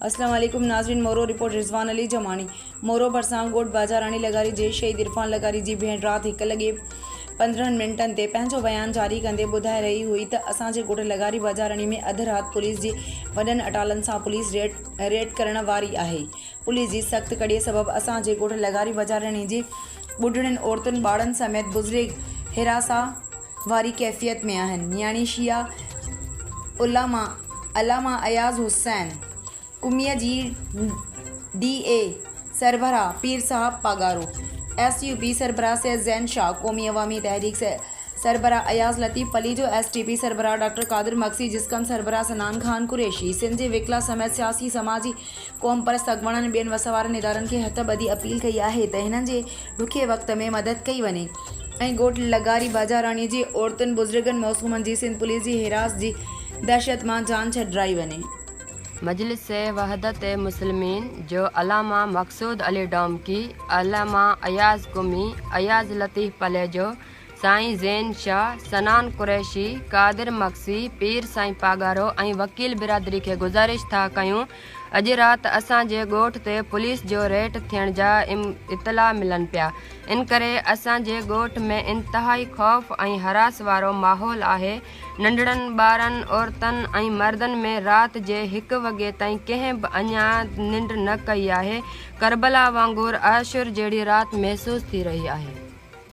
अस्सलाम वालेकुम नाज़रीन। मोरो रिपोर्ट रिजवान अली जमानी। मोरो भरसां गोट बाज़ाराणी लगारी जे शहीद इरफान लगारी जी भेण रात 1:15 ते पंहिंजो बयान जारी कंदे ॿुधाए रही हुई त असांजे ॻोठ लगारी बाज़ाराणी में अधु राति पुलिस जी वॾनि अटालनि सां पुलिस रेड करण वारी आहे। पुलिस जी सख़्त कड़ीअ सबबि असांजे ॻोठ लगारी बाज़ाराणी जी ॿुढड़ियुनि औरतुनि ॿारनि समेत बुज़ुर्ग हिरासा वारी कैफ़ियत में आहिनि। यानी शिया अलामा अयाज़ हुसैन कुमिया जी DA सरबराह पीर साहब पागारो, SUP सरबराह से जैन शाह, कौमी अवामी तहरीक से सरबराह अयाज लतीफ़ अली जो STP सरबराह डॉक्टर कादिर मक्सी, जिसकम सरबराह सनान खान कुरैशी, सिंध जे विकला समेत सियासी समाजी क़ौम परस्त अॻुवाणनि ॿियनि वसवारनि इदारनि खे हथ ॿधी अपील कई आहे त हिननि जे ॾुखे वक़्त में मदद कई वञे ऐं ॻोठ लगारी बाज़ाराणी जी औरतुनि बुज़ुर्गनि मौसूमनि जी सिंध पुलिस जी हिरास जी दहशत मां जान छॾाई वञे। मजलिस वहदत मुस्लिमीन जो अलामा मकसूद अली डोमकी, अलामा अयाज कुमी, अयाज लतीफ़ पलेजो, साईं ज़ैन शाह, सनान कुरैशी, कादिर मक्सी, पीर साईं पागारो ऐं वकील बिरादरी खे गुज़ारिश था कयूं अॼु राति असांजे ॻोठ ते पुलिस जो रेड थियण जा इतला मिलनि पिया। इन करे असांजे ॻोठ में इंतहाई ख़ौफ़ ऐं हरास वारो माहौल आहे। नंढड़नि ॿारनि औरतुनि ऐं मर्दनि में राति जे 1 वॻे ताईं कंहिं बि अञा निंड न कई आहे। करबला वांगुरु आशुर जहिड़ी राति महसूस थी रही आहे।